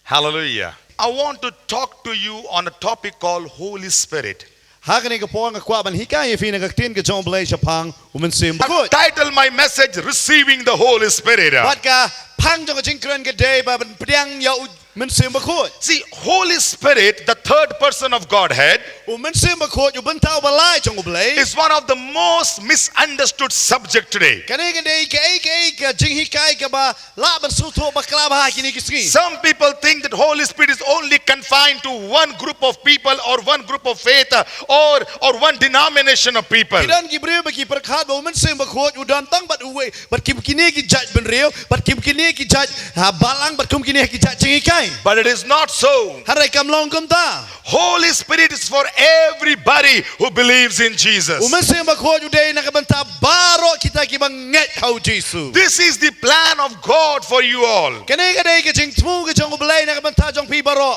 Hallelujah. I want to talk to you on a topic called Holy Spirit. Hakani ka po ang kwa ban hikaya fina ka tin ka jong blay Japan umen sim I've bakut. titled my message Receiving the Holy Spirit. Wat ka pang jong ka jingkren ka day ba ban priang ya men sim bakut. See, Holy Spirit, the third person of Godhead, Umen sim bakut yu ban tao balai jong blay. is one of the most misunderstood subject today. Kani ka day ka jing hikaya ka ba la ban suto ba kla ba kini kisgi. Some people think that Holy Spirit is only confined to one group of people or one group of faith or one denomination of people. Kidan ki brio ba ki perkhat ba umen sim bakut udan tang bat uwe bat kim kini ki judge ben rio bat kim kini ki judge balang bat kum kini ki judge jing hikaya. But it is not so. Harai kam long kum ta. Holy Spirit is for everybody who believes in Jesus. Umen sim bakut yu day nakabanta baro kita ki bang nget hau Jesus. This is the plan of God for you all. Kani ka day ka jing tmu ka jong blay nakabanta jong pi baro.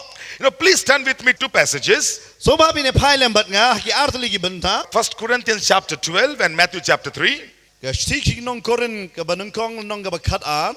Please turn with me two passages. So ba bine phai lembat nga ki artli ki banta. 1 Corinthians chapter 12 and Matthew chapter 3. Ka stik nong korin ka banung kong nong ka bakhat ar.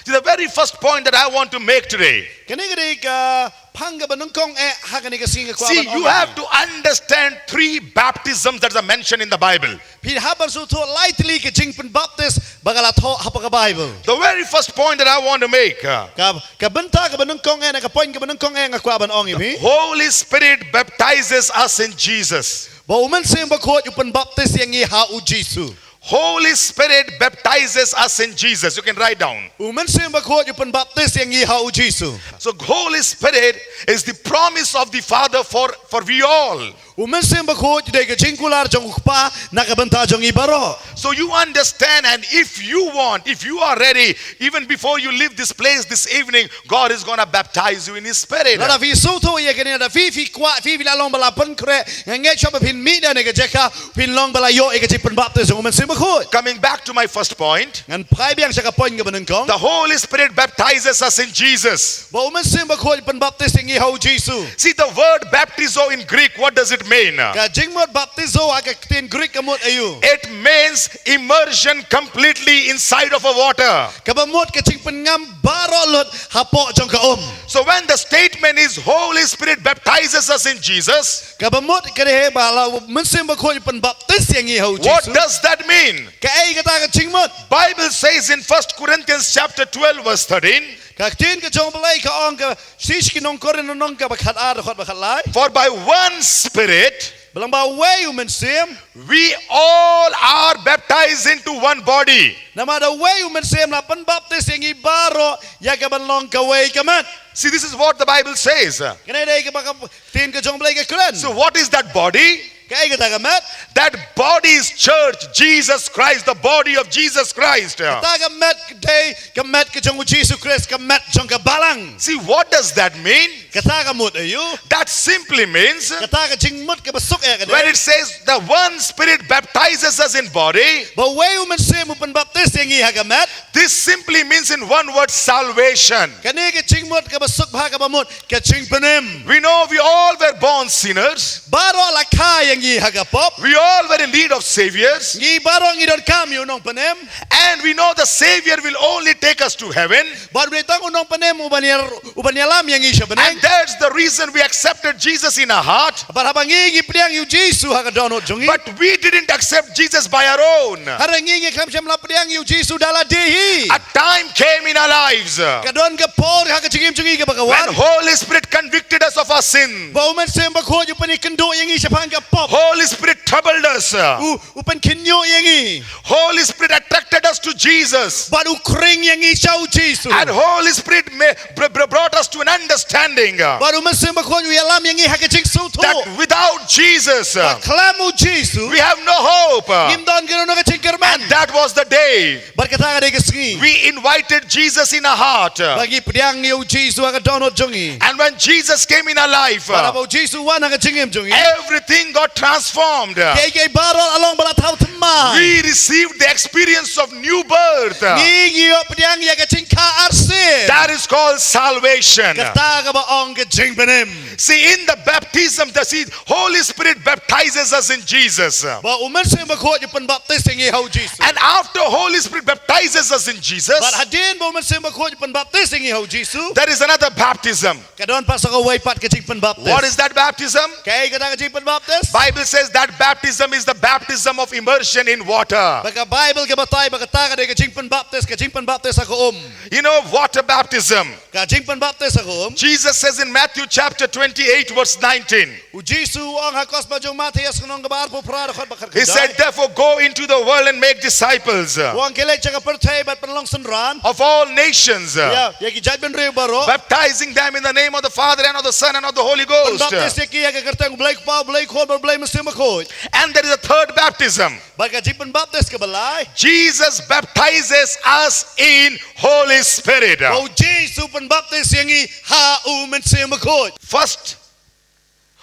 See, the very first point that I want to make today. Kani ka day ka phang ka banung kong ha kani ka singa kwa. See, you have to understand three baptisms that are mentioned in the Bible. Pi habar su to lightly ka jing pen baptist bagala tho hapa ka Bible. The very first point that I want to make. Ka banta ka banung kong na ka point ka banung kong nga kwa ban ong ipi. Holy Spirit baptizes us in Jesus. Ba uman sim bakot yu pen baptist yang i ha u Jesus. Holy Spirit baptizes us in Jesus. You can write down. Uman sim bakot yu pen baptist yang i ha u Jesus. So Holy Spirit is the promise of the Father for we all. Uman sim bakot yu day ka jing kular jong pa nakabanta jong i baro. So you understand, and if you are ready, even before you leave this place this evening, God is going to baptize you in His Spirit. Lada fi soto ye kene da fi kwa fi la long bala pen kre nge chop pin mi da ne ka jeka pin long bala yo e ka jing pen baptist uman sim bakot. Coming back to my first point, Ngan pai biang sa ka point ka banung kong. the Holy Spirit baptizes us in Jesus. Ba uman sim bakot pen baptist yang i ha u Jesus. See, the word baptizo in Greek, what does it mean? Ka jing mod baptizo aga tin Greek ka mod ayu. It means immersion completely inside of a water. Ka ba mod ka jing pen ngam baro lot hapo jong ka So when the statement is Holy Spirit baptizes us in Jesus, Ka ba mod ka de bala uman sim bakot pen baptist yang i ha u what Jesus. does that mean? Ka ay ka ta ka jing mod. Bible says in 1 Corinthians chapter 12 verse 13, Ka tin ka jong balay ka ong ka sis ki nong koren nong ka bakhat ar khot bakhat lai. for by one Spirit Belang ba way uman sim. we all are baptized into one body. Nama da way uman sim na pen baptist yang i baro ya ka ban long ka way ka mat. See, this is what the Bible says. Kana day ka baka tin ka jong balay ka kren. So what is that body? Ka ay ka ta ka mat. That body is church, Jesus Christ, the body of Jesus Christ. Ta ka mat day ka mat ka jong Jesus Christ ka mat jong ka balang. See, what does that mean? Ka ta ka mut ayu. That simply means Ka ta ka jing mut ka basuk ka when day. it says the one Spirit baptizes us in body, Ba way uman sim upan baptist yang i ha ka mat. this simply means in one word salvation. Kani ka jing mut ka basuk ba ka ba mut ka jing penem. We know we all were born sinners. Baro la ka yang i ha ka pop. We all were in need of saviors. Ngi baro ngi don kam yu nong penem. And we know the Savior will only take us to heaven. Baru dia tahu nong penem uban lam yang i And sebeneng. that's the reason we accepted Jesus in our heart. Bar habang ngi priang yu Jesu ha ka donot jongi. But we didn't accept Jesus by our own. Harang ngi kam syam la priang yu Jesu dala dehi. A time came in our lives Ka don ka por ha ka jingim jongi ka when bakawan. Holy Spirit convicted us of our sin. Ba uman sem ba ko yu pani kendo yang i sepang ka pop. Holy Spirit troubled us. Upan kinyo yang i. Holy Spirit attracted us to Jesus. Baru kring yang i chau Jesu. And Holy Spirit brought us to an understanding that Baru man sem ba ko yu lam yang i ha ka jing suto. without Jesus, Klamu Jesu. we have no hope. Ngim don gano na ka jing kerman. That was the day Berkata ka de ka singi. we invited Jesus in our heart. Bagi priang yu Jesu ha ka donot jongi. And when Jesus came in our life, Para bau Jesu wan ha ka jingim jongi. everything got transformed. Kay baro along bala tau tema. We received the experience of new birth. Ngiyok pediang ya kecing ka arsin. That is called salvation. Kata ka ba ong kecing penem. See, in the baptism, the Holy Spirit baptizes us in Jesus. Ba uman sing bakot yung panbaptis yung ihaw Jesus. And after Holy Spirit baptizes us in Jesus, But hadin ba uman sing bakot yung panbaptis yung ihaw Jesus. there is another baptism. Kadon pa sa kaway pat kecing panbaptis. What is that baptism? Kaya kada kecing panbaptis? Bible says that baptism is the baptism of immersion in water. Baka Bible ka batay baka ta kada kecing panbaptis ako You know, water baptism. Kecing panbaptis ako Jesus says in Matthew chapter 28 verse 19. U Jesus ang hakos ba yung Matias kunong gabar po prado khot bakar. He said, therefore go into the world and make disciples Wang kelek tsaka pertay bat panlong sunran. of all nations, Ya, ya ki jad ben riu baro. baptizing them in the name of the Father and of the Son and of the Holy Ghost. Panbaptis ya ki ya ka kertang blay pa blay khot blay mesti makot. And there is a third baptism. Baka jing panbaptis ka balay. Jesus baptizes us in Holy Spirit. O Jesus panbaptis yang i ha mesti makot. First,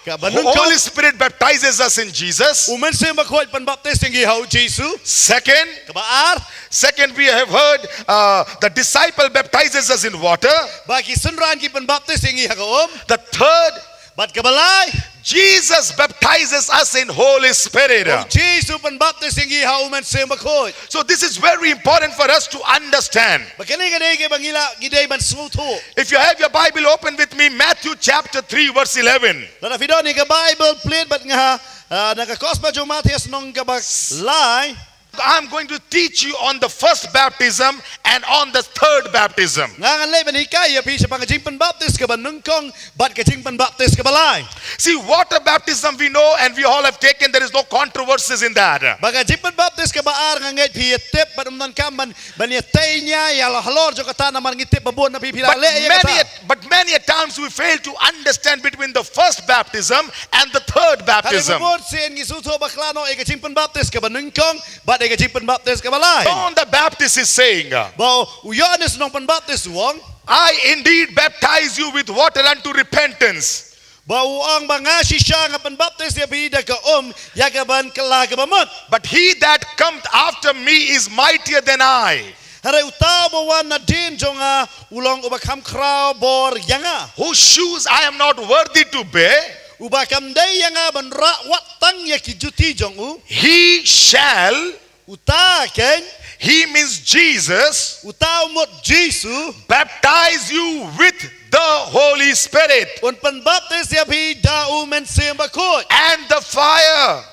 Ka banun ko Holy Spirit baptizes us in Jesus. mesti makot panbaptis yang i ha Jesus. Second, Kabaar. we have heard the disciple baptizes us in water. Baki sunran ki panbaptis yang i ha The third, Bat kabalay. Jesus baptizes us in Holy Spirit. O Jesus panbaptis yang i ha mesti makot. So this is very important for us to understand. Bakani ka ke bangila giday ban suto. If you have your Bible open with me, Matthew chapter 3 verse 11. Lada video ni ka Bible plate bat nga nakakos ba yung Matias nung kabak lay. I'm going to teach you on the first baptism and on the third baptism. Nga nga lay ban hikaya pi sa pangajing panbaptis ka ba nungkong bat kajing panbaptis ka balay. See, water baptism we know and we all have taken. There is no controversies in that. Baga jing panbaptis ka baar nga ngay pi tip bat umnan kam ban yatay niya ya halor jo kata naman ngitip babon na pipila But le ya kata. many a times we fail to understand between the first baptism and the third Hari baptism. babon sin gisuto baklano ay kajing panbaptis ka ba nungkong bat ay kajing panbaptis ka balay. John the Baptist is saying, Ba uyanis nung panbaptis wong. I indeed baptize you with water unto repentance. Bauang mga sisya nga panbaptis ya bida ka yagaban kalagabamot. But he that cometh after me is mightier than I, Haray utaw bawan na din jo nga ulong ubakam kraw bor yanga. whose shoes I am not worthy to bear. Ubakam day yanga banra watang ya kijuti jong He shall, uta ken he means Jesus, utaw mot Jesu baptize you with the Holy Spirit un panbaptis ya bida umen simbakot. and the fire.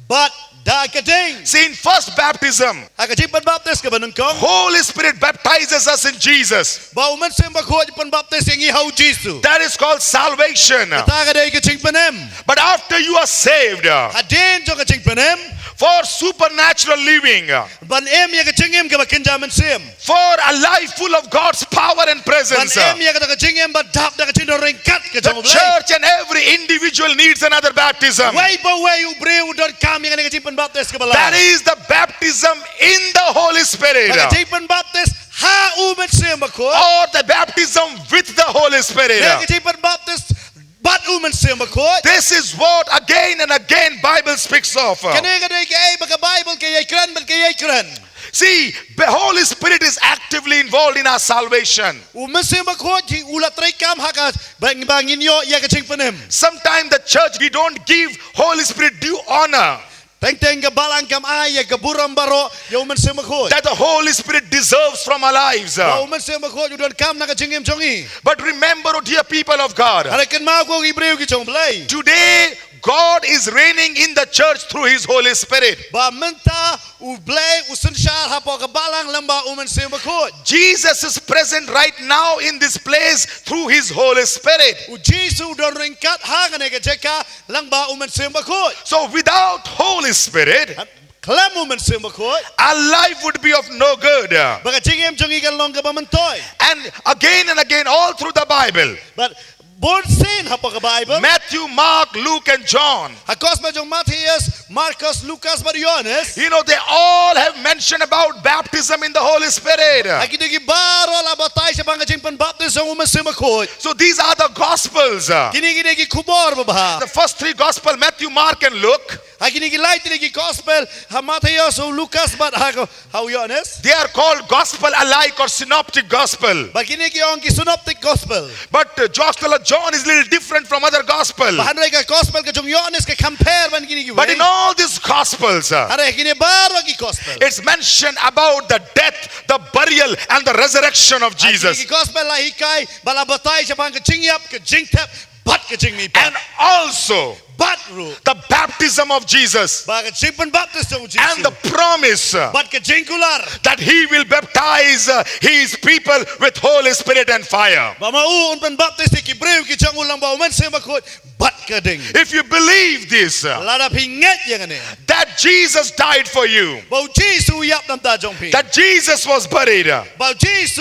But da kading See, in first baptism, akajing panbaptis ka ba nungkong? Holy Spirit baptizes us in Jesus. Ba umen simbakot panbaptis yang ihaw Jesu. That is called salvation. Ta kaday kajing panem. But after you are saved, Hadin jo kajing panem. for supernatural living, Ban em ya kachingem ka makinjaman sim. for a life full of God's power and Ban presence, em ya kachingem ba dap da kachino ringkat ka the jong church and every individual needs another baptism. way ba way ubre udon kam ya kachimpan baptist ka bala. That is the baptism in the Holy Spirit, Kachimpan baptist ha umet sim ako. or the baptism with the Holy Spirit. Ya kachimpan baptist bat umet sim ako. This is what again and again Bible speaks of. Kani kaday kay baka Bible kay kran ban kay kran. See, the Holy Spirit is actively involved in our salvation. Umet sim ako ji ulat ray kam ha ka bangin yo ya kachimpan him. Sometimes the church, we don't give Holy Spirit due honor Teng ka balang kam ay ya kaburam baro ya umet sim ako. that the Holy Spirit deserves from our lives. Ba umet sim ako udon kam na kachingem jongi. But remember, oh dear people of God, Harakan ma ko ibreu ki chong blay. today God is reigning in the church through His Holy Spirit. Ba menta ublay usun syar hapo kabalang lamba umen simbakot. Jesus is present right now in this place through His Holy Spirit. U Jesu don ringkat hangane ka jeka lamba umen simbakot. So without Holy Spirit, Klam umen simbakot. our life would be of no good. Baka jingem jongi kan long ka bamantoy. And again all through the Bible, But born sin hapo ka Bible. Matthew Matthew, Mark, Luke, and John. Ha gospel jong Matthias, Marcus, Lucas, but Johannes. You know, they all have mentioned about baptism in the Holy Spirit. Aki digi baro la batay sa bangka jing panbaptis ang umasim akot. So these are the Gospels. Kini digi kubor babaha. The first three Gospel, Matthew, Mark, and Luke, Aki digi light digi gospel ha Matthias o Lucas but ha Johannes. they are called Gospel alike or Synoptic Gospel. Ba kini ki ang synoptic gospel. But Gospel of John is a little different from other Gospel. Bahanray ka gospel ka jong Johannes ka compare man kini ki. But in all these Gospels, Are kini baro ki gospel. it's mentioned about the death, the burial, and the resurrection of Kini Jesus. gospel la hikay bala batay sa bangka jingyap ka jingtap bat ka jing mi pa. And also Bat ru. the baptism of Jesus Ba ka jing panbaptis ang Jesus. and the promise Bat ka jing kular. that he will baptize his people with Holy Spirit and fire. Ba mauun panbaptis ni kibreu ki jang ulang ba uman sa makot bat ka ding. If you believe this, Lada pinget yang ane. that Jesus died for you, Ba Jesus yap nam da jong pi. that Jesus was buried, Ba Jesus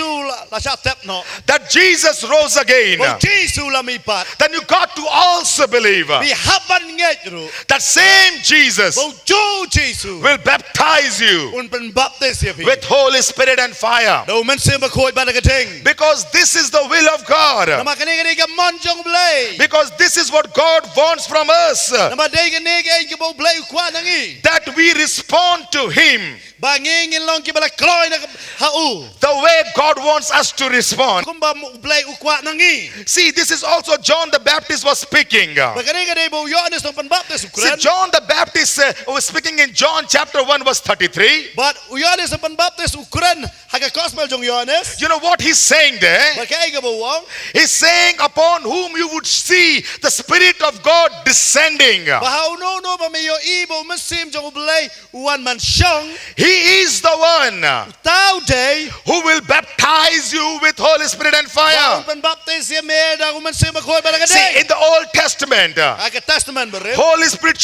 la sha tep no. that Jesus rose again, Ba Jesus la mi pat. then you got to also believe Bi haban nget ru. that same Jesus Ba jo Jesus. will baptize you Un panbaptis ya pi. with Holy Spirit and fire. Da uman sa makot ba ka ding. Because this is the will of God. Nama kani ka mon jong blay. Because this is what God wants from us. Nama day kani ka ki bo blay kwa nangi. That we respond to Him Ba ngingin long ki bala kloy na hau. the way God wants us to respond. Kung ba mo blay ukwa nangi. See, this is also John the Baptist was speaking. Ba kani ka bo Johannes ng panbaptis See, ukran. John the Baptist was speaking in John chapter 1 verse 33. But Johannes ng panbaptis ukran haga gospel jong Johannes. You know what he's saying there? Ba kay ka bo wong. He's saying upon whom you would see the Spirit of God descending. Ba no ba mayo ibo masim jong blay uwan man syong. He is the one Tao day. who will baptize you with Holy Spirit and Ba fire. panbaptis ya meda uman sim akoy ba ka See, day. in the Old Testament, Haga testament ba rin. Holy Spirit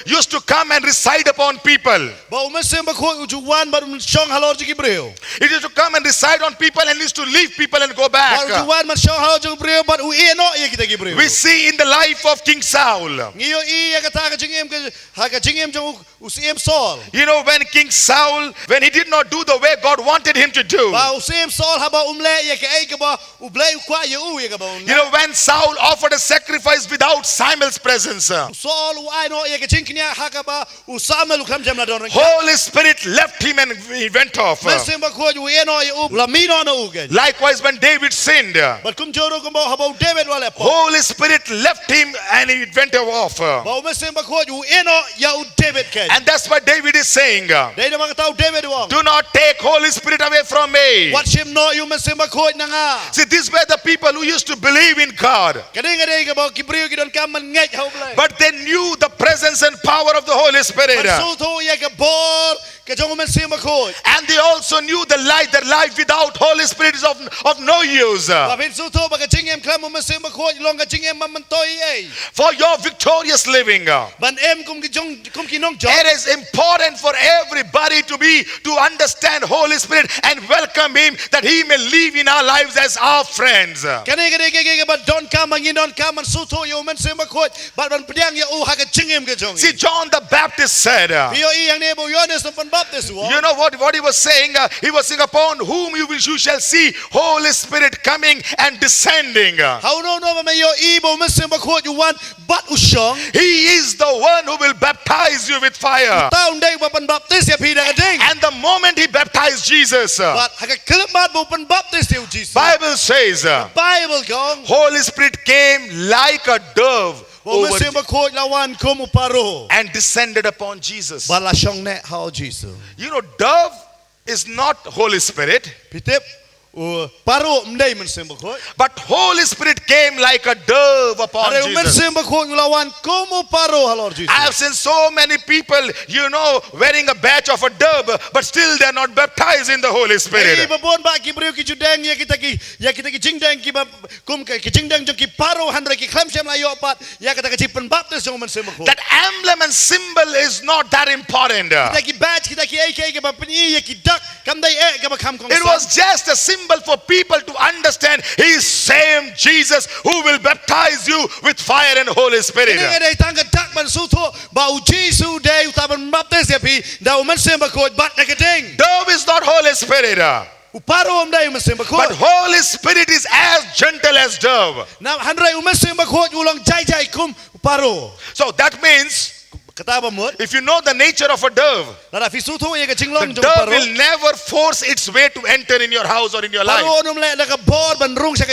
used to come and reside upon people. Ba uman sim akoy ujuwan ba uman syong halor jong Hebreo. It used to come and reside on people and used to leave people and go Ba back. ujuwan man syong halor jong Hebreo but ueno iya kita Hebreo. We see in the life of King Saul. Ngiyo iya kata ka jingem ka haga jingem jong usim Saul. You know, when King Saul, when he did not do the way God wanted him to do. Ba usim Saul haba umle iya ka ay ka ba ublay ukwa ya u iya ka ba You know, when Saul offered a sacrifice without Samuel's presence, Saul uano iya ka jingknya haka ba usamal ukam jam na don. Holy Spirit left him and he went off. Masim ba ko ueno ya u lamino na ugen. Likewise, when David sinned, But kum joro kum ba haba David wala po. Holy Spirit left him and he went off. Ba umasim ba ko ueno ya u David ken. And that's what David is saying. Dahil na mga tao David wong. Do not take Holy Spirit away from me. What him no yung masim ba ko na nga. See, these were the people who used to believe in God. Kading kading ka ba kibriyo gidon ka man ngej ha ublay. But they knew the presence and power of the Holy Spirit. Pagsuto iya ka bor ka jong masim ba ko. And they also knew the life without Holy Spirit is of no use. Kapin suto baka jingem klam mo masim ba ko long ka jingem mamantoy ay. For your victorious living, Ban em kum kinong jong. it is important for everybody to understand Holy Spirit and welcome Him that He may live in our lives as our friends. Kani ba don ka manginon ka man suto yung masim ba ko. Ban pediang ya u haka jingem ka jong. See, John the Baptist said, Biyo iyang nebo Yohanes ng panbaptis wo. you know what he was saying? He was saying, upon whom you shall see Holy Spirit coming and descending. How no ba mayo ibo masim ba ko yuwan bat usyong. He is the one who will baptize you with fire. Taon day ba panbaptis ya pida ka ding. And the moment He baptized Jesus, But haka kilmat mo panbaptis ya Jesus. Bible says, Bible gong. Holy Spirit came like a dove Wo over masim ba ko lawan ko mo paro. and descended upon Jesus. Bala syong ne how Jesus. You know, dove is not Holy Spirit, Pitip paro mday masim ba ko. but Holy Spirit came like a dove upon Are Jesus. masim ba ko lawan ko mo paro halor Jesus. I have seen so many people, you know, wearing a badge of a dove, but still they're not baptized in the Holy Ay Spirit. babon ba ki brio ki judeng ya kita ki jingdeng ki ba kum ki jingdeng jo ki paro handre ki klam syam layo pat ya kita ki panbaptis jo masim ba ko. That emblem and symbol is not that important. Kita ki badge kita ki AK ki ba pni ya ki dak kam dai ka ba kam kong. It was just a symbol symbol for people to understand He is same Jesus who will baptize you with fire and Holy Spirit. Ini ada tangga tak mansuto bau Jesu day utaman baptis ya pi da uman semba ko bat na kedeng. Dove is not Holy Spirit. Uparo um day uman semba ko. But Holy Spirit is as gentle as dove. Na handrai uman semba ko ulang jai kum uparo. So that means Kata apa mut? if you know the nature of a dove, Nada fisuto ya the kecing jong dove paro. will never force its way to enter in your house or in your life. Paro num le naka bor ban rung sa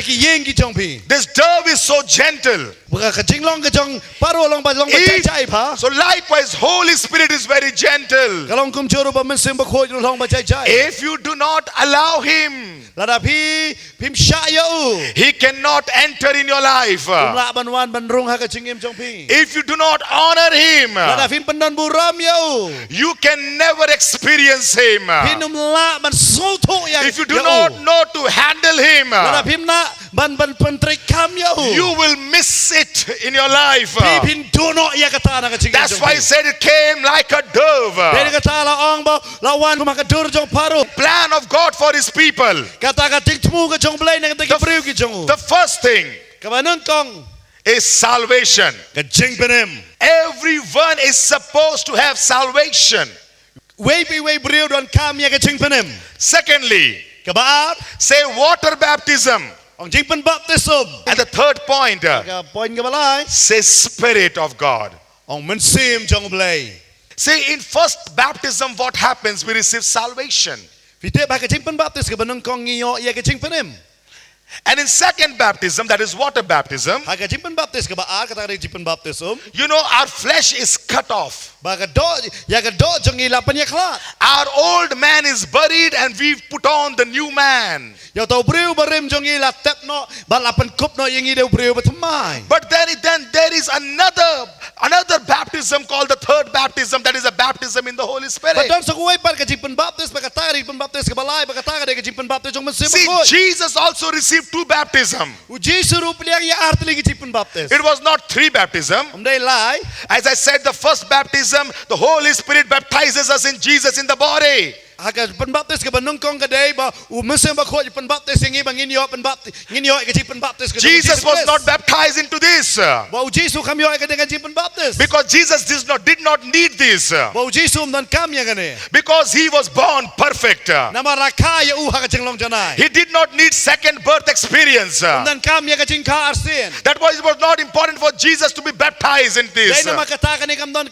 yengi jong pi. This dove is so gentle. Buka kecing long jong paro long ba jai pa. So likewise, Holy Spirit is very gentle. Kalong kum joro ba men semba ko long ba jai. If you do not allow Him, Lada pi pim sya ya u. He cannot enter in your life. La ban wan ban rung ha kecing jong pi. If you do not honor Him, Lada pim pendan buram ya u. you can never experience Him. Pinum la ban soto ya. If you do not know to handle Him, Lada pim na ban pentrik kam ya u. you will miss it in your life. Pin dono ya kata na kecing. That's why He said it came like a Dari dove. kata la ong ba lawan kumaka dur jong paru. Plan of God for His people. Kata kating temu ke jong belai nang tegi priu ke jong. The first thing Kabanan kong is salvation. kecing penem. Everyone is supposed to have salvation. Wei priu don kam ya kecing penem. Secondly, Kabar say water baptism. ong jing pen baptism. And the third point, Ka poin ke balai. say Spirit of God. Ong mensim jong belai. See, in first baptism, what happens? We receive salvation. Fite ba kecing pen baptis kabanan kong ngiyo ya kecing penem. And in second baptism, that is water baptism, Ha kecing pen baptis ka ba kata kecing pen baptism. you know, our flesh is cut off. Ba ka do ya ka do jong ilapan ya klat. Our old man is buried and we've put on the new man. Ya tau priu barim jong ila tep no balapan kup no yang ide priu batamai. But then there is another baptism called the third baptism, that is a baptism in the Holy Spirit. Padahal sa kuway par kecing pen baptis ba katari pen baptis ka balai ba katari de kecing pen baptis jong mensim See, ko. Jesus also received two baptism. Uji surup liang ya artli kecing pen baptis. It was not three baptism. Umdai lai. As I said, the first baptism, the Holy Spirit baptizes us in Jesus in the body. Haka pen baptis ka banung kong kadai ba mensim ba ko pen baptis yang ibang inyo pen baptis inyo kecing pen baptis ka. Jesus was not baptized into this Ba uji su kamyo ka dengan kecing pen baptis. because Jesus did not need this Ba uji su dan kam ya kane. because He was born perfect. Nama rakaya u haka ceng long janai. He did not need second birth experience. Dan kam ya kecing ka arsin. That was it was not important for Jesus to be baptized in this. Dai nama kata kane kam don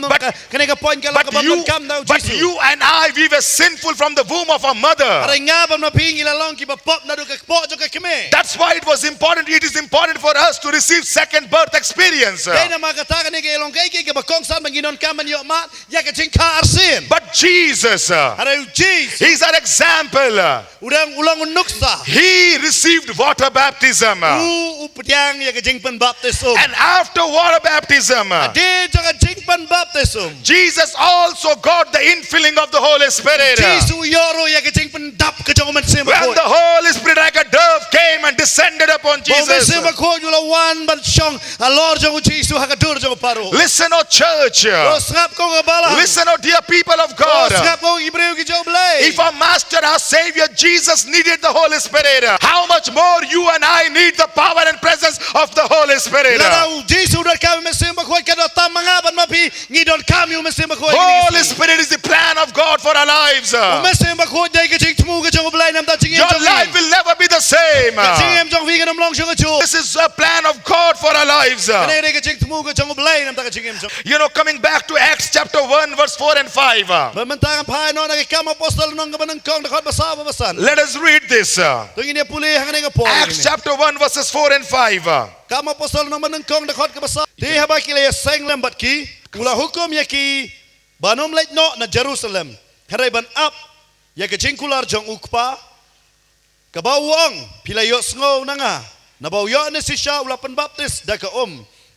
But- kane ka poin ka But you, kam daw but Jisu. you and I, we were sinful from the womb of our mother. Aray nga ba mapingi lalong ki ba pop na do ka po jo ka kime. That's why it was important. It is important for us to receive second birth experience. Dai na makata ka ni ka ilong kay ka ba kong san manginon ka man yo mat ya ka cing ka arsin. But Jesus, Aray Jesus He's an example. udang ulang unuksa. He received water baptism. Uputyang ya ka cing pen baptism. And after water baptism, Di jo ka cing pen baptism. Jesus also got the infilling of the Holy Spirit. Jesus yoro ya ka cing pen dap ka jong man sim When ko. the Holy Spirit like a dove came and descended upon Bo man Jesus. sim ko yula wan ban syong alor jong Jesus haka dur jong paro. Listen, oh church. Os ngap ko ka bala. Listen, oh dear people of Os God. ngap ko ibreu ki jong blay. If our Master, our Savior Jesus needed the Holy Spirit, how much more you and I need the power and presence of the Holy Spirit. Lara Jesus udah kami mesimba ko kada tamangaban mapi ngidon kami mesimba ko. Holy Spirit is the plan of God for our lives. Mesimba ko dai ka cing tmu ka jong blay nam ta cing Your life will never be the same. Cing jong vi ka nam long jong chu. This is a plan of God for our lives. Kane ka cing tmu ka jong blay nam ta ka cing jong. You know, coming back to Acts chapter 1, verse 4 and 5. Mementangan pai no nakikam apostol nong kabanang kong dakot basa basan. Let us read this. Tungin niya puli hangane ka po. Acts chapter 1, verses 4 and 5. Kam apostol nong manang kong dakot ka basa. Di haba kila ya seng lembat ki. Mula hukum ya ki banom leit no na Jerusalem. Haray ban up ya ka cing kular jong ukpa. Kabawang pilayos ngo na nga. Nabawyo na si siya ula panbaptis da ka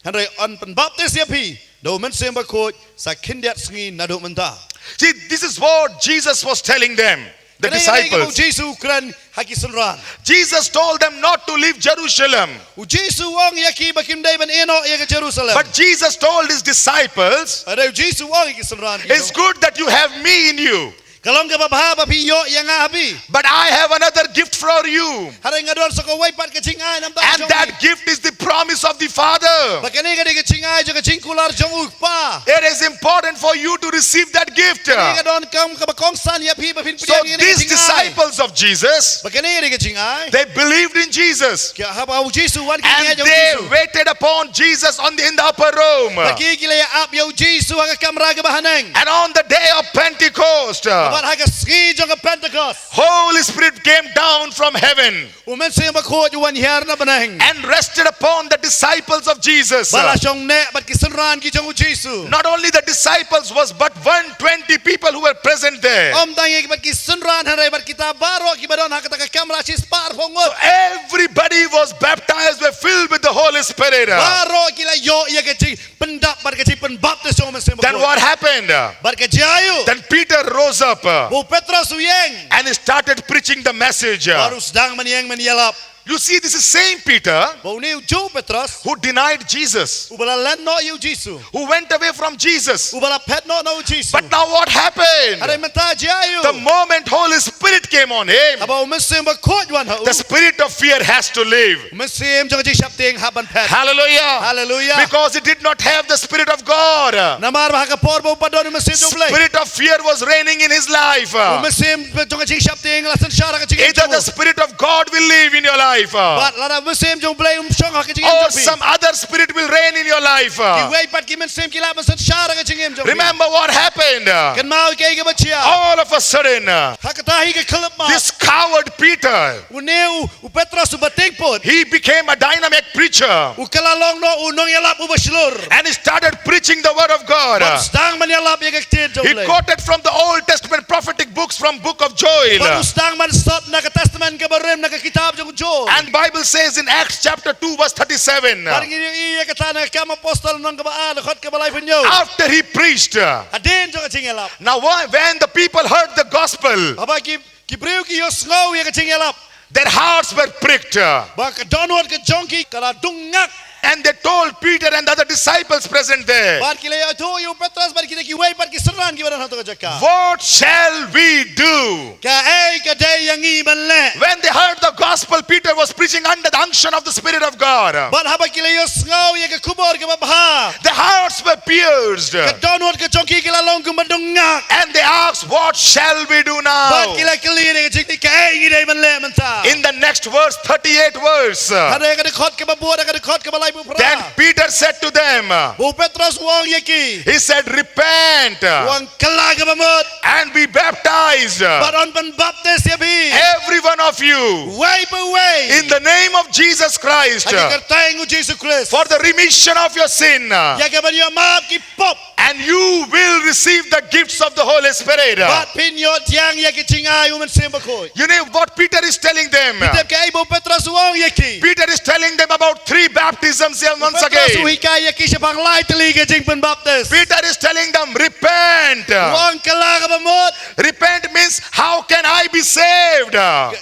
Haray on panbaptis ya pi. Do man semba ko sa kindiat sngi na do man ta. See, this is what Jesus was telling them, the disciples. Jesus kran hakisulran. Jesus told them not to leave Jerusalem. Jesus wang yaki bakim day ban eno ya ka Jerusalem. But Jesus told his disciples, Ada Jesus wang hakisulran. it's good that you have me in you. Kalong ka babaha bapiyo yang habi. But I have another gift for you. Haring ngadon sa kaway pat kaching ay nam And that gift is the promise of the Father. Bakani ka kaching ay jo kaching kular jong ukpa. It is important for you to receive that gift. Ngadon kam kabakong san yapi bapin So these disciples of Jesus, Bakani ka kaching ay. they believed in Jesus. Kaya habaw Jesus wan And kanya jong they Jesus. waited upon Jesus in the upper room. Nakikilaya up yo Jesus haga kamra ka bahaneng. And on the day of Pentecost, But haga ski jong Pentecost. Holy Spirit came down from heaven Umen sa makot yuan hier na banaheng. and rested upon the disciples of Jesus. Bala siyong ne bat kisunran ki jong Jesus. Not only the disciples was but 120 people who were present there. Om tangi bat kisunran haray bat kita baro ki badon hakata ka kamra sis par pongot. Everybody was baptized, were filled with the Holy Spirit. Baro kila yo ya kecil pendap bat kecil penbaptis jong mesin Then what happened? Bat kejayu. Then Peter rose up Bu Petrus uyeng. and he started preaching the message. Baru sedang maniang manialap. You see, this is same Peter Bau ni jo Petrus. who denied Jesus, Ubala len no yu Jesus. who went away from Jesus. Ubala pet no Jesus. But now what Haray happened? menta jayu. The moment Holy Spirit came on him, Aba mesin bakot yuan hau. the spirit of fear has to leave. Mesin jong kecil syapting haban pet. Hallelujah. Hallelujah. Because he did not have the Spirit of God. Namar bahaka por bau padon mesin jong play. Spirit of fear was reigning in his life. Mesin jong kecil syapting lasan syara kecil. Either the Spirit of God will live in your life, But lada mesin jong play syong kecil. or some other spirit will reign in your life. Kiway pat ki mesin kila mesin syara kecil jong. Remember what happened? Kan mau kay ka bacia. All of a sudden, Hakatahi ka kelep ma. this coward Peter, Uneu u Petrus u bating pot. he became a dynamic preacher U kalalong no unong yalap u baslur. and he started preaching the word of God. Stang man yalap ya kecil jong He play. quoted from the Old Testament prophetic books from Book of Joel. Baru stang man sot na ka testament ka barem na ka kitab jong jo. And Bible says in Acts chapter 2 verse 37, Parang iya kata na kam apostol nang ka baan khot ka balay punyo. after he preached, Adin jong kecil yalap. now when the people heard the gospel, Aba ki breu ki yos ngau ya kecil yalap. their hearts were pricked. Baka donward ka jongki kala dungak. And they told Peter and the other disciples present there, Bar kila ya tu yu Petrus bar kila ki way bar ki seran ki badan hatu ka jaka. what shall we do? Ka ay ka day yang iman le. When they heard the gospel, Peter was preaching under the unction of the Spirit of God. Bar haba kila yos ngau ya ka kubor ka babaha. Their hearts were pierced. Ka donward ka jongki kila long kum dungak. And they asked, what shall we do Bar now? kila kili ka jikti ka ay ngi iman le menta. In the next verse, 38 verse, Hada ka khot ka babuat ka khot ka balay bu pra. then Peter said to them, Bu Petrus wong yaki. he said, repent Wong kala ka bamot. and be baptized, Bar on pen baptis ya bi. every one of you, Way per way. in the name of Jesus Christ, Hadi kertay ngu Jesus Christ. for the remission of your sin, Ya ka ban yo maaf ki pop. and you will receive the gifts of the Holy Spirit. Bat pinyo tiang ya ki cingay uman sembako. You know what Peter is telling them? Tep ka ibo Petrus wong yaki. Peter is telling them about 3 baptisms here once Petrus again. uhika yaki siya pang lai teliga jing pen baptis. Peter is telling them, repent. Wong kala ka bamot. Repent means, how can I be saved?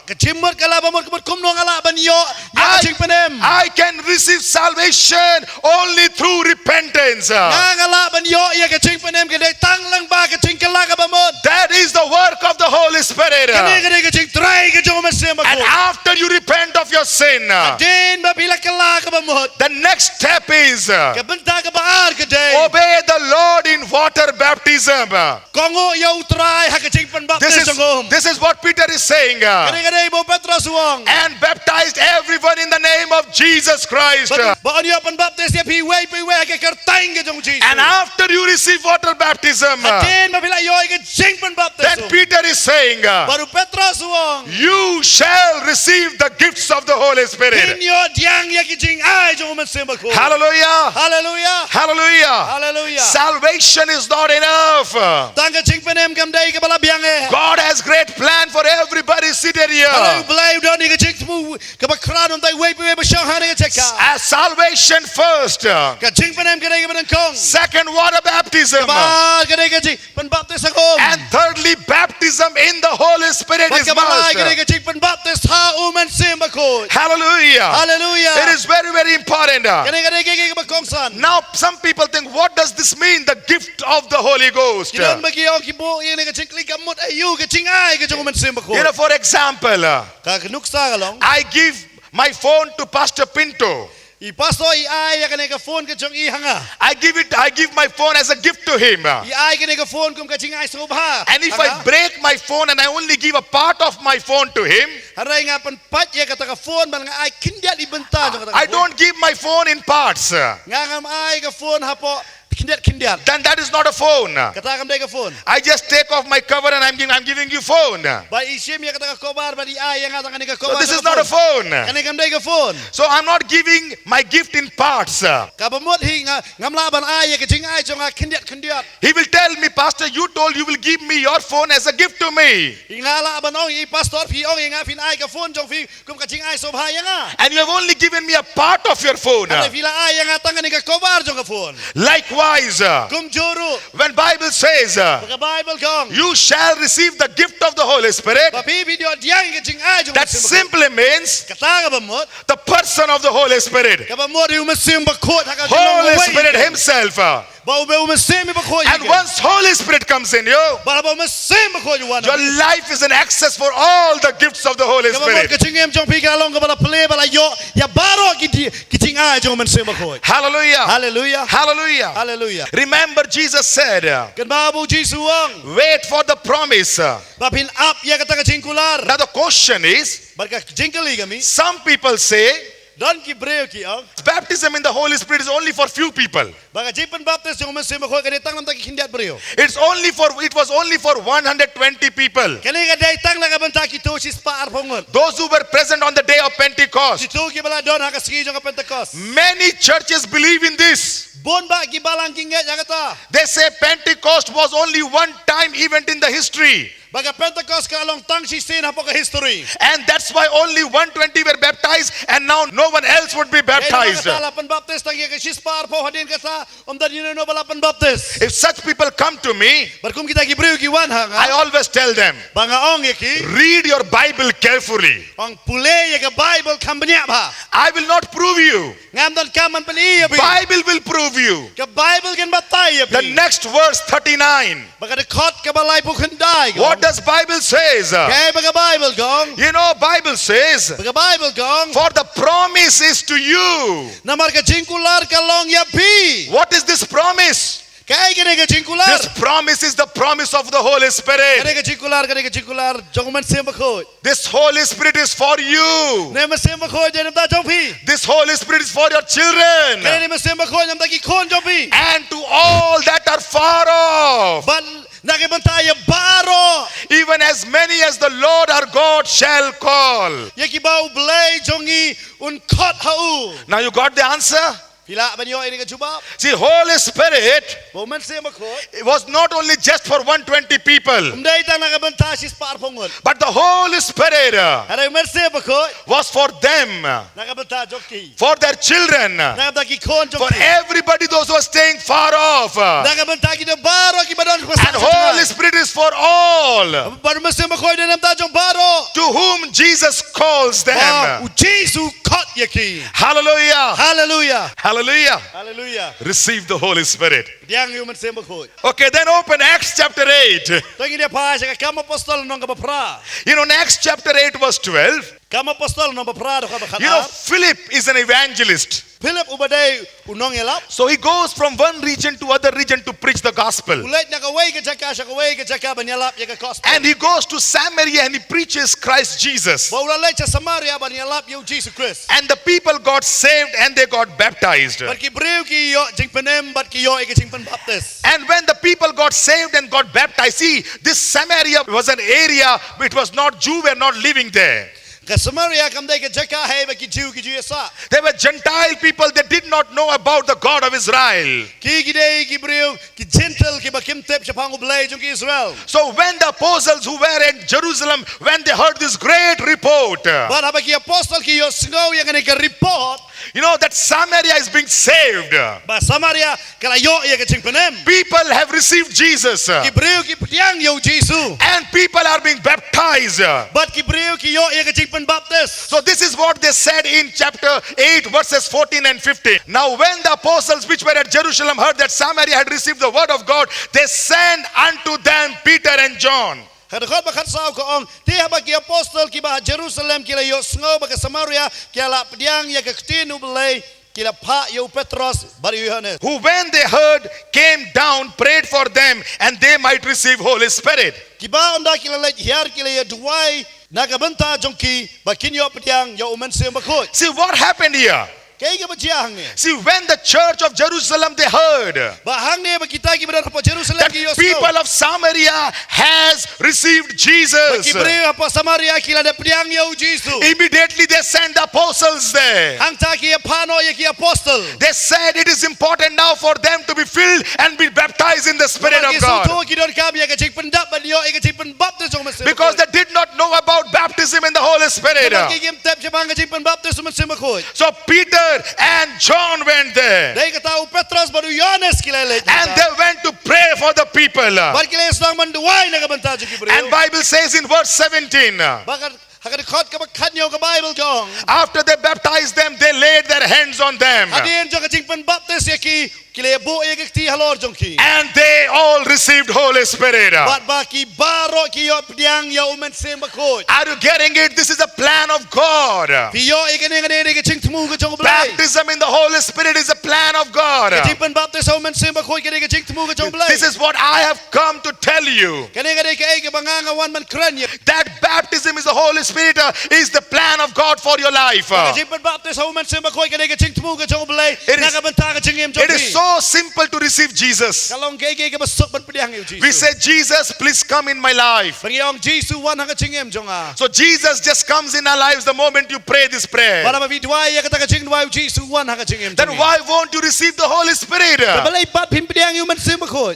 Kacimot kala bamot kumot kumnong ala ban yo. Ya I, jing penem. I can receive salvation only through repentance. Ngala ban yo ya kacing penem kadai tang lang ba kacing kala ka bamot. That is the work of the Holy Spirit. Kani kadai kacing try ka jong uman And sembako. after you repent of your sin, Din babila kala ka bamot. the next step is Kabenta ka baar kadai. obey the Lord in water baptism. Kongo ya utray hakacing pen baptis jong. This is what Peter is saying. Kadai ibo Petrus wong. And baptized everyone in the name of Jesus Christ. Baon yo pen baptis ya pi way ka kertay ka jong Jesus. And after you receive water baptism, Din mabila yo ka jing pen baptis. then Peter is saying, Baru Petrus wong. you shall receive the gifts of the Holy Spirit. Inyo diang ya ki jing ay jong uman sembako. Hallelujah. Hallelujah. Hallelujah. Hallelujah. Salvation is not enough. Tangga jing penem kam dai ka bala biang eh. God has great plan for everybody seated Kalau here. belai udah ni ka jing mu ka bakran on dai way pe syang ha ni ka cheka. As salvation first. Ka jing penem ka dai ka ban kong. Second, water baptism. Ba ka dai ka jing pen baptis ako. And thirdly, baptism in the Holy Spirit is Ka balai ka dai must. ka jing pen baptis ha man simba ko. Hallelujah. Hallelujah. It is very, very important. Kani kay bakongsan. Now, some people think, what does this mean? The gift of the Holy Ghost. Kinon bagi o kibo ini ka chingkli kamot ayu ka chingay ka man simba ko. You know, for example, Ka kanuksa ka long. I give my phone to Pastor Pinto. I pasto I ay ka ka phone ka chong i hanga. I give my phone as a gift to him. I ay ka phone kum ka chingay sa ubha. And if I break my phone and I only give a part of my phone to him, Haray nga pan pat ya ka ta phone man nga ay kindiat ibenta I don't give my phone in parts. Nga ngam ay ka phone hapo kindiat. Then that is not a phone. Katakam day ka phone. I just take off my cover and I'm giving you phone. Ba isim ya ka kobar ba di ay nga ta ka So kobar. this is not a phone. Kani kam day ka phone. So I'm not giving my gift in parts. Kabamot hi nga ngam laban ay ka chingay chong kindiat. He will tell me, Pastor, you told you will give me your phone as a gift to me. Ingala ban ong I pastor pi ong nga fin ay ka phone jong fi kum ka chingay so bhaya nga. And you have only given me a part of your phone. Ano fila ay nga ta ka kobar jong ka phone. Likewise, Kum juru when Bible says, ka Bible kong. you shall receive the gift of the Holy Spirit, Ba pi video diang ka chingay jong. that simply means Kata kabamot. the person of the Holy Spirit. Kabamot yung masimba kot haka Holy Spirit himself. Ba ube umasimba ko And once Holy Spirit comes in you, Ba ba umasimba ko yuwan. your life is an access for all the gifts of the Holy Kabamot Spirit. ka chingem jong pi kalong ka bala play bala yo ya baro ki chingay jong masimba ko. Hallelujah. Hallelujah. Hallelujah. Hallelujah. Remember, Jesus said, Kan babu Jisu ang wait for the promise. ba pin up ya kata ka chingkular. Now the question is, Barka jingkali kami. some people say Don ki breo ki ang baptism in the Holy Spirit is only for few people. baka jipan baptist yung masimba ko kanitang nam ta kindiat breo. It was only for 120 people. Kani ka daytang na kabanta ki to sis pa arpongon. Those who were present on the day of Pentecost. Situ ki bala don haka ski jong ka Pentecost. Many churches believe in this. Bon ba ki balang kinget ya kata. They say Pentecost was only one time event in the history. Baka Pentecost ka along tang sisin hapo ka history. And that's why only 120 were baptized and now no one else would be baptized. Kaya lapan baptist tang ka sis pa arpo hadin kata dan yun no balapan baptist. If such people come to me, Barkum kita ki breo ki wan ha I nga. always tell them, Banga ong ki read your Bible carefully. ang pule ya ka Bible kambanya ba. I will not prove you. Ngam dan kaman paniya bi. Bible will prove you. Ka Bible kan batay The bi. next verse 39. Baka dekot ka balay po kanday. What does Bible says? Kaya baka Bible gong. You know, Bible says, Baka Bible gong. for the promise is to you. Na marka jingkular ka long ya bi. What is this promise? Kaya kini ka jingkular. This promise is the promise of the Holy Spirit. Kani ka jingkular. Jong man simba ko. This Holy Spirit is for you. Ne man simba ko janam ta jong pi. This Holy Spirit is for your children. Kani man simba ko janam ta ki kon jong pi. And to all that are far off, Ban nakibantaya baro. even as many as the Lord our God shall call. Yaki ba ublay jongi un kot hau. Now you got the answer? Pila ba niyo ini ka jubab? See, Holy Spirit, Bo man simba ko. it was not only just for 120 people, Umday ta nakabanta sis pa arpongon. but the Holy Spirit Haray man simba ko. was for them, Nakabanta jongki. for their children, Nakabanta ki kon for jongki. everybody those who are staying far off. And Nakabanta ki de baro ki badon ko. Holy Spirit is for all Baru man simba ko janam ta jong baro. to whom Jesus calls Ba them. u Jesu kot yaki. Hallelujah. Hallelujah. Hallelujah. Hallelujah. Receive the Holy Spirit. Diang yung man simba ko. Okay, then open Acts chapter 8. Tangi dia pa sa kama apostol nong kapapra. You know, in Acts chapter 8, verse 12, Kama apostol nong kapapra do ka you know, bakata. Philip is an evangelist. Philip ubaday unong elap. So he goes from one region to other region to preach the gospel. Ulit na kaway ka jaka sa kaway ka jaka banyalap ya ka gospel. And he goes to Samaria and he preaches Christ Jesus. Ba ulalay sa Samaria banyalap yung Jesus Christ. And the people got saved and they got baptized. Bat ki breu ki yo jing panem bat ki yo ikaching pan baptist. And when the people got saved and got baptized, see, this Samaria was an area, it was not Jew, were not living there. Ka Samaria kamday ka jaka hay ba ki Jew yasa. They were Gentile people, they did not know about the God of Israel. Ki gidey ki breu ki gentle ki ba kim tep sa pangublay yung ki Israel. So when the apostles who were in Jerusalem, when they heard this great report, But haba ki apostol ki yo singaw yang ka report. You know that Samaria is being saved. Ba Samaria kalayo ya kaching panem. People have received Jesus. Kibreu ki pediang yo Jesus. And people are being baptized. But kibreu ki yo ya kaching pan baptist. So this is what they said in chapter 8 verses 14 and 15. Now when the apostles which were at Jerusalem heard that Samaria had received the word of God, they sent unto them Peter and John. Kadakot ba katsaw ko ong tiha ba ki apostol ki ba Jerusalem kila yo sngo ba ka Samaria kila pediang ya kaktin ubelay kila pa yo Petros bar Yohanes. Who when they heard came down, prayed for them, and they might receive Holy Spirit. Kiba onda kila lait hiar kila ya duway nagabanta jongki ba kinyo pediang yo uman sim bakot. See what happened here? Kaya ka ba jiyang ni? See, when the church of Jerusalem they heard Ba hang ni ba kita ki ba po Jerusalem that ki yo people of Samaria has received Jesus, Kibreu apa Samaria kila da pediang yo Jesus. immediately they sent the apostles there. Hang ta ki pano ya ki apostol. They said it is important now for them to be filled and be baptized in the Spirit of God, because they did not know about baptism in the Holy Spirit. So Peter and John went there, and they went to pray for the people. And Bible says in verse 17, after they baptized them, they laid their hands on them, and they all received Holy Spirit. Are you getting it? This is a plan of God. Baptism in the Holy Spirit is a plan of God. This is what I have come to tell you, that baptism is the Holy Spirit is the plan of God for your life. It is so simple to receive Jesus. We say, Jesus, please come in my life. So Jesus just comes in our lives the moment you pray this prayer. Then why won't you receive the Holy Spirit?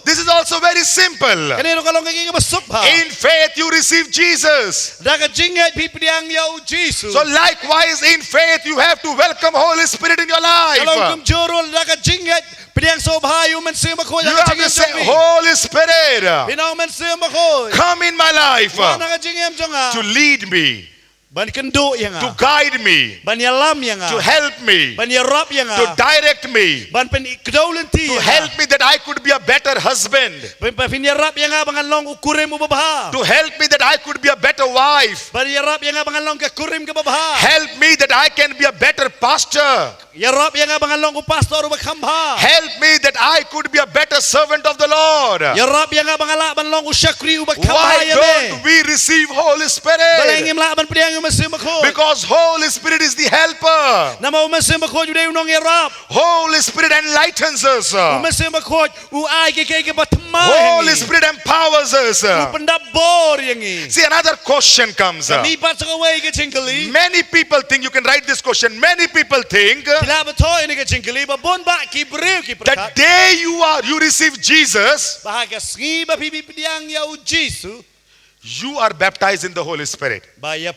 This is also very simple. In faith you receive Jesus. So likewise in faith you have to welcome Holy Spirit in your life. You have to say, Holy Spirit, come in my life to lead me, to guide me, to help me, to direct me, to help me that I could be a better husband, to help me that I could be a better wife, help me that I can be a better pastor, help me that I could be a better servant of the Lord. Why don't we receive Holy Spirit? Because Holy Spirit is the helper. Holy Spirit enlightens us. Holy Spirit empowers us. See, another question comes. Many people think, you can write this question, many people think the day you receive Jesus, you are baptized in the Holy Spirit. It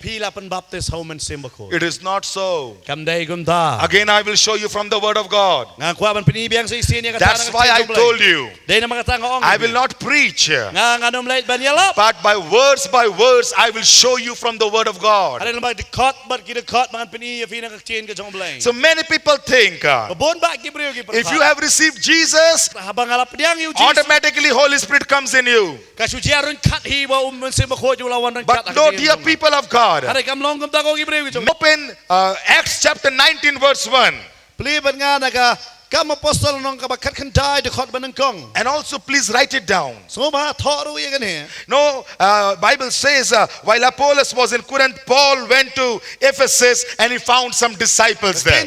is not so. Again, I will show you from the Word of God. That's why I told you, I will not preach, but by words, I will show you from the Word of God. So many people think, if you have received Jesus, automatically Holy Spirit comes in you. But no, dear people of God, open Acts chapter 19 verse 1. And also please write it down. No, Bible says while Apollos was in Corinth, Paul went to Ephesus and he found some disciples there.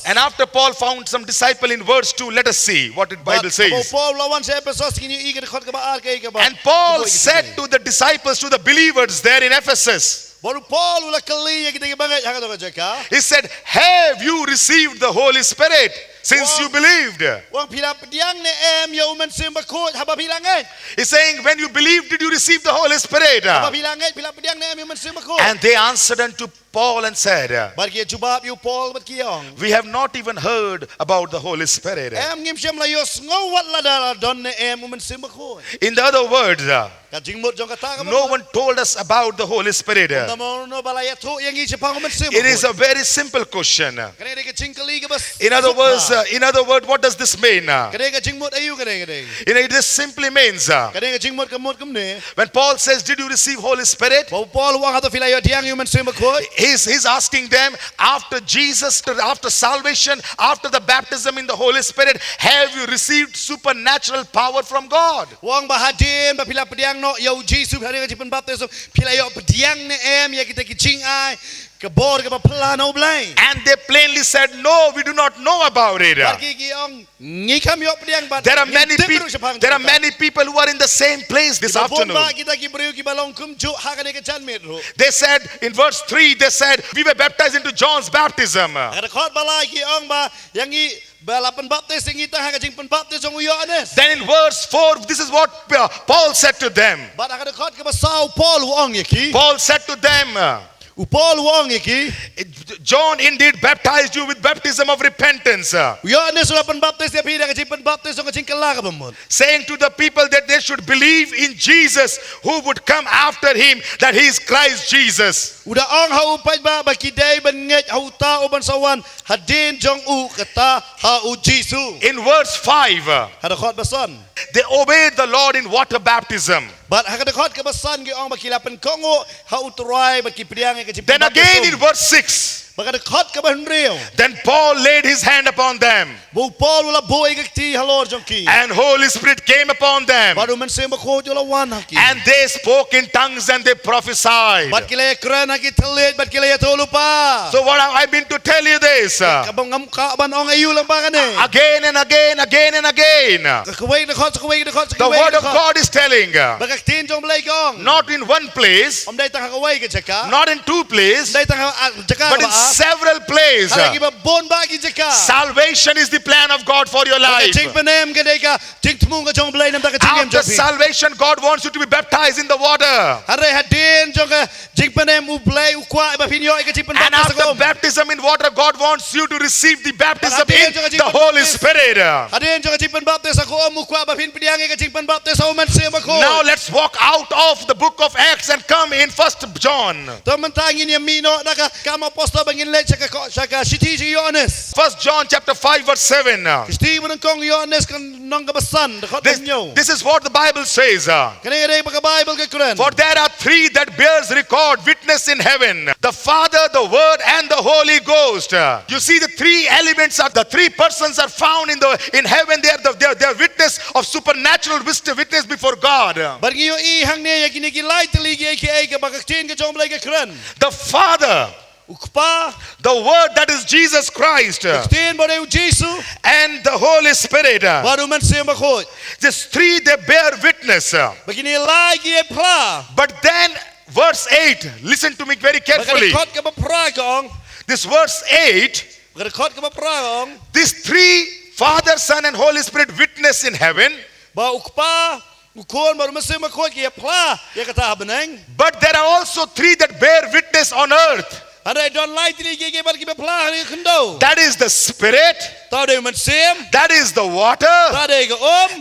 And after Paul found some disciple in verse 2, let us see what the Bible says. And Paul said to the disciples, to the believers there in Ephesus, he said, have you received the Holy Spirit since you believed. Wang pila pediang ne em yo men sim bakut haba pilanget. He's saying, when you believed, did you receive the Holy Spirit? Haba pilanget pila pediang ne em yo men sim bakut. And they answered unto Paul and said, Bar kia jubab you Paul bat kiong. we have not even heard about the Holy Spirit. Em ngim siam la yo sngo wat la da don ne em yo men sim bakut. In the other words, Ka jingmut jong kata ka. no one told us about the Holy Spirit. It no balaya tu yang i sepang men sim. is a very simple question. Kene ka jingkali ka bas. In other words, what does this mean? Kene ka jingmut ayu kene. It just simply means, Kene ka jingmut kamut kamne. when Paul says, did you receive Holy Spirit? Paul wang hato fila yo diang yo men sim bakut. He's asking them, after Jesus, after salvation, after the baptism in the Holy Spirit, have you received supernatural power from God? Wang bahadin ba pila pediang no yo Jesus hari ka jipen baptism pila yo pediang ne em ya kita kicing ai ka bor ka plano blai. And they plainly said, no, we do not know about it. Bagi kiong ngikam yo pediang ba. There are many people who are in the same place this afternoon. Ba kita ki beriu ki balong kum ju ha ka ne ka chan met ro. They said in verse 3, they said, we were baptized into John's baptism. Ada khot balai kiong ba yang i balapan baptis yang kita ha ka jingpen baptis ong yo anes. Then in verse 4, this is what Paul said to them. Ba ada khot ka ba sao Paul wong yaki. Paul said to them, Paul wong yaki. John indeed baptized you with baptism of repentance, Yo anes ulapan baptis ya pida ka jingpen baptis ong ka jingkala ka bamon. saying to the people that they should believe in Jesus who would come after him, that he is Christ Jesus. Udah ang haupay ba bakidai ban nget hauta uban sawan hadin jong u kata hau Jisu. In verse 5, Hada khot basan. they obeyed the Lord in water baptism. But hada khot ka basan gi ang bakilapan kongo hau turai bakipriang ka Then again in verse 6, Baka khot ka ba hunrio. then Paul laid his hand upon them, Bu Paul wala boy gakti halor jong ki. and Holy Spirit came upon them, Baru man se makho jola wan haki. and they spoke in tongues and they prophesied. Bat kilay kran haki telit bat kilay tolu pa. So what I've been to tell you this, Kabang ngam ka ban ong ayu lang ba kani. again and again and again, Kaway na khot kaway na khot. the word of God is telling, Baka tin jong blay kong. not in one place, Om dai tang kaway ka jaka. not in two places, Dai tang jaka but in ba. several places. Hari ki ba bon ba ki jaka. Salvation is the plan of God for your life. Ting panem ka dai ka ting tmung ka jong blay nam ta ka ting em After jong. salvation, God wants you to be baptized in the water. Hari hadin jong ka ting panem u blay u kwa ba pinyo ka ting And panem after baptism in water, God wants you to receive the baptism in the Holy Spirit. Hadin jong ka ting baptis ako om u kwa ba pin pidiang ka ting baptis au man se mako. Now let's walk out of the book of Acts and come in 1 John. Teman tangin ya mino naka kama apostol bangin le saka siti ji Yohanes. 1 John chapter 5 verse 7. Kristi man kong Yohanes kan nang kabasan dakot nyo. This is what the Bible says. Kani re baka Bible ka kuran. For there are three that bears record, witness in heaven: the Father, the Word, and the Holy Ghost. You see, the three elements are the three persons are found in heaven. They are witness of supernatural witness before God. Bargi yo I hang ne ya kinikilay tiligi ay ka baka tin ka jong blay ka kuran. The Father, Ukpa the Word, that is Jesus Christ, tin ba re Jesu and the Holy Spirit. baru man se mako. These three, they bear witness. Bagini lagi ay pla. But then verse 8, listen to me very carefully. Bakit ka ba pra kong? This verse 8, Bakit ka ba pra kong? these three, Father, Son, and Holy Spirit, witness in heaven. Ba ukpa ukon baru man se mako ki pla ya kata beneng. But there are also three that bear witness on earth. Ada don light ni gigi bar ki pla ni kendo. That is the Spirit, Tau de man sem, that is the water, tau de ga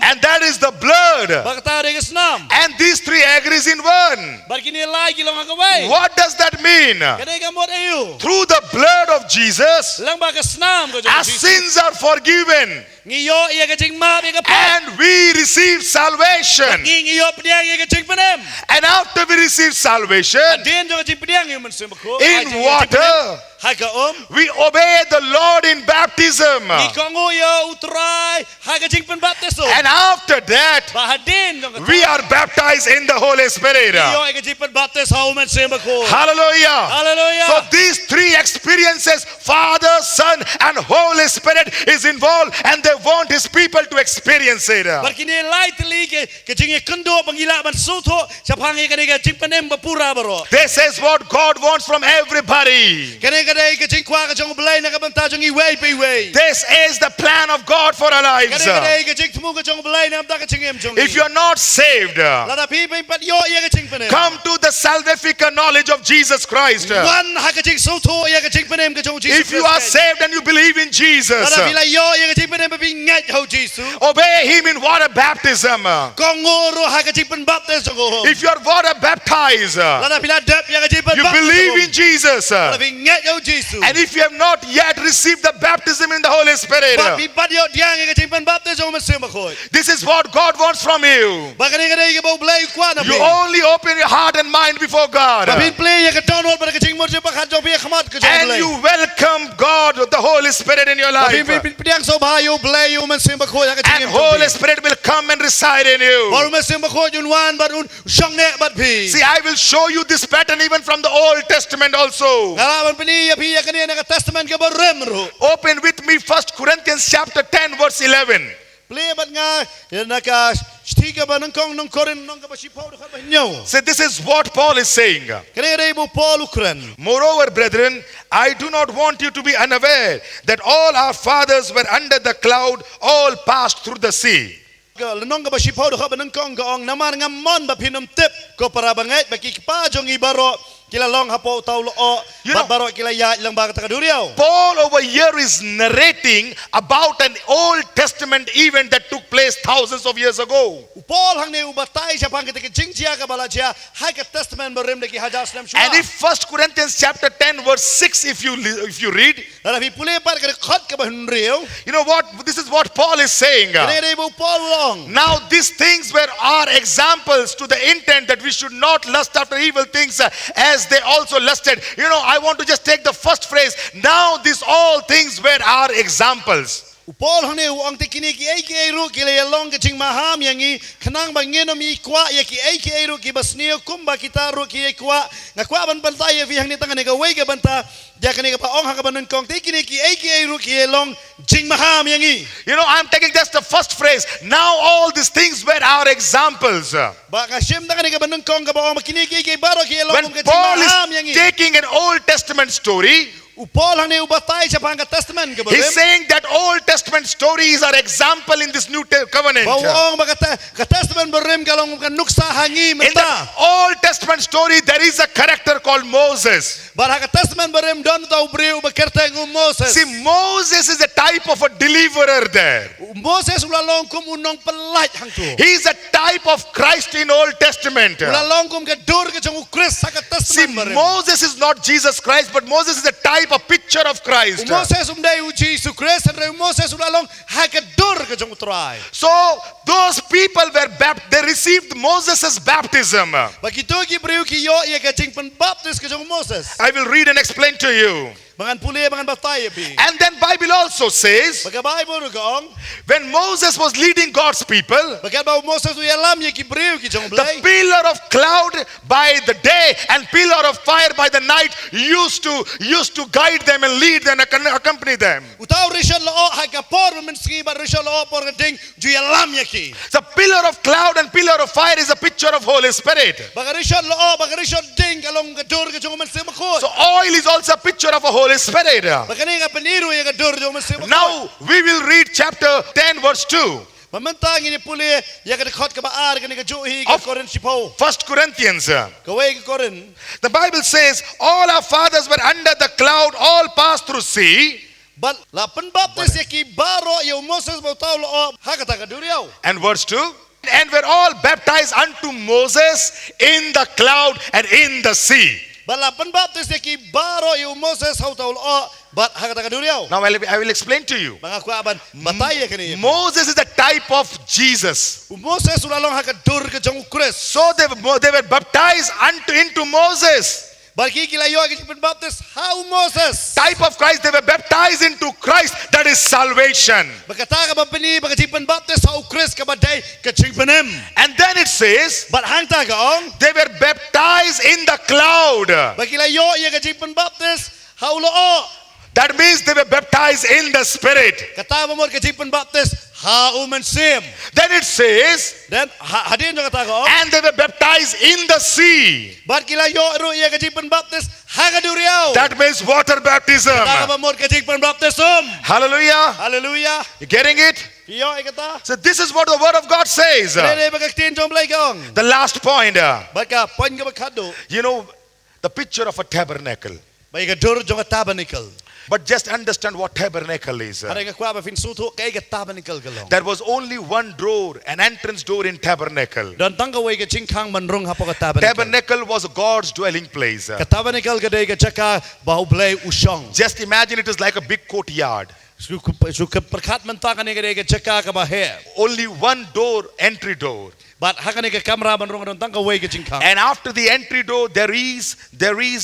and that is the blood. bak tau de ga snam. And these three agrees in one. Bar ki ni lagi lang agaway. What does that mean? Kani ga mod ayu. Through the blood of Jesus, Lang ba ka snam ko our sins are forgiven, Ngiyo iya ka jing ma bi ka pa. and we receive salvation. Ngiyo pediang iya ka jing panem. And after we receive salvation Adin jo ka jing pediang yung man sem ko. in water, Hai ka we obey the Lord in baptism. Ni kongo yo utray. Hai ka jing pen baptiso. And after that, Ba hadin jo ka. we are baptized in the Holy Spirit. Ngiyo iya ka jing pen baptis hau man sem ko. Hallelujah. Hallelujah. So these three experiences, Father, Son, and Holy Spirit, is involved, and they want his people to experience it. Barkini lai teli ke jinge kendo pangila ban sutho chapangi kane ke jingpanem bapura baro. This is what God wants from everybody. Kane ke jingkwa ke jong belai na kabanta jong iway pe way. This is the plan of God for our lives. Kane ke jingtmu ke jong belai na amta ke jingem jong. If you are not saved, lada pi pe pat yo ye ke jingpanem. come to the salvific knowledge of Jesus Christ. Wan ha ke jing sutho ye ke jingpanem ke jong Jesus. If you are saved and you believe in Jesus, lada bila yo ye ke jingpanem pe ngat ho Jesus. obey him in water baptism. Kongoro ha ke jingpan baptis jong. If you are water baptized, Lada bila dap ye ke jingpan you baptis. believe in Jesus. Lada pi ngat ho Jesus. And if you have not yet received the baptism in the Holy Spirit, Ba pi pat yo diang ye ke jingpan baptis jong mesim bakoi. this is what God wants from you. Ba kane ke bau belai kwa na. You only open your heart and mind before God. Ba pin play ye ke download ba ke jing mo je pa khat jong pi khamat ke jong And belai. you welcome God, the Holy Spirit in your Ba life. pin diang so ba yo belai yo mesim bakoi ya ke And jing. Holy Spirit will come and reside in you. Baru mesim bakoi yun wan ba un shang ne bat pi. See, I will show you this pattern even from the Old Testament also. Ngalaman pini ya pi ya kane na testament ke barem ro. Open with me 1 Corinthians chapter 10 verse 11. Play bat nga ya na ka stiga ba nang kong nang korin nang ka ba si Paul khat ba nyaw. See, this is what Paul is saying. Kane bo Paul ukran. Moreover, brethren, I do not want you to be unaware that all our fathers were under the cloud, all passed through the sea. Lenong ka ba si Paul khat ba nang kong gaong namar ngamon ba pinum tip ko para bangai ba ki pa jong ibaro kila long hapo taulo o bat baro kila ya lang ba ka duriao. Paul over here is narrating about an Old Testament event that took place thousands of years ago. Paul hang ne ubatay siya pang kita jingjiya ka bala siya hay ka testament barim de ki hajas nam shua. And if 1 Corinthians chapter 10 verse 6 if you read, Lala fi pule par ka khat ka ba hunriyo. you know what, this is what Paul is saying. Kene bo Paul long. Now these things are examples to the intent that we should not lust after evil things as they also lusted. You know, I want to just take the first phrase. Now these all things are examples. Paul hang ne ang tikini ki ai ki ru ki le long ka jing maham yangi khanang ba ngeno mi kwa ya ki ai ki ru ki basnio kumba kita ru ki kwa na kwa ban banta ya vi hang ne tanga ne ka wei ka banta ja ka ne ka pa ong ha ka ban kong tikini ki ai ki ru ki long jing maham yangi. You know, I'm taking just the first phrase. Now all these things are examples. Ba ka sim tanga ne ka ban kong ka ba ong kini ki baro ki long When ka jing Paul maham is yangi. taking an Old Testament story, Paul hang ne ubatay siya pang ka testament ka ba. he's saying that Old Testament stories are example in this new covenant. Bawang ka testament barim ka long ka nuksa hangi In the mata. Old Testament story, there is a character called Moses. Bara ka testament barim don ta ubriu ba kerteng Moses. See, Moses is a type of a deliverer there. Moses ulalong kum unong pelat hang tu. He is a type of Christ in Old Testament. Ulalong kum ka dur ka jong Chris sa ka See, testament barim. Moses is not Jesus Christ, but Moses is a type, a picture of Christ. Moses umday u Jesus Christ and Moses ulalong ha ka dur ka jong try. So those people they received Moses' baptism. Bagito ki briu ki yo ye ka jing pen baptist ka jong Moses. I will read and explain to you. Mangan puli mangan batay bi. And then Bible also says, Baga Bible gong. when Moses was leading God's people, Baga ba Moses u yalam ye ki briu ki jong the blay. pillar of cloud by the day and pillar of fire by the night used to guide them and lead them and accompany them. Utaw rishon lo ha ka por menski ba rishon lo por ka ding ju yalam ye ki. The pillar of cloud and pillar of fire is a picture of Holy Spirit. Baga rishon lo baga rishon ding kalong ka dur ka jong mensi makot. So oil is also a picture of a Holy Spirit. Baga ni nga peniru ye ka dur jong mensi makot. Now we will read chapter 10 verse 2 Pamantang ini puli ya ka khot ka ba ar ka ni ka juhi ka Of- korin sipo. 1 Corinthians. Ka wei ka korin. The Bible says all our fathers were under the cloud, all passed through sea. But la penbaptis ye ki baro ye Moses ba utaw lo ha ka ta ka duriao. And verse 2, and were all baptized unto Moses in the cloud and in the sea. Bala penbaptis ye ki baro ye Moses ha utaw lo but ha ka ta ka duriao. Now I will explain to you. Mga kuaban batay ye kani. Moses is the type of Jesus. Moses ulalong ha ka dur ka jong Chris. So they were baptized into Moses. Barki kilayo ki penbaptis how Moses. Type of Christ, they were baptized into Christ, that is salvation. Bagata ka ba peni bagati penbaptis how Chris ka baday ka chingpenem. And then it says, But hang ta gaong they were baptized in the cloud. bagilayo ye ka penbaptis how lo. That means they were baptized in the Spirit. Kata mo ka jing baptis ha uman sim. Then it says, Then hadin jo kata ko. and they were baptized in the sea. Bat kila yo ro iya ka jing baptis ha ka duriao. That means water baptism. Kata mo ka jing baptis Hallelujah. Hallelujah. You getting it? Iyo ikata. So this is what the word of God says. Dere bagaktin jom lay gong. The last point. Bat ka point ka bakado. You know, the picture of a tabernacle. Bay ka dur jo ka tabernacle. But just understand what tabernacle is. Ada ka kwa ba fin sutu kay ka tabernacle ka long. There was only one door, an entrance door in tabernacle. Dan tangka way ka chingkang manrong hapo ka tabernacle. Tabernacle was God's dwelling place. Ka tabernacle ka day ka chaka bahublay usong. Just imagine it is like a big courtyard. Su ka perkat menta ka ni ka day ka chaka ka bahe. Only one door, entry door. But hakani ka kamera manrong dan tangka way ka chingkang. And after the entry door, there is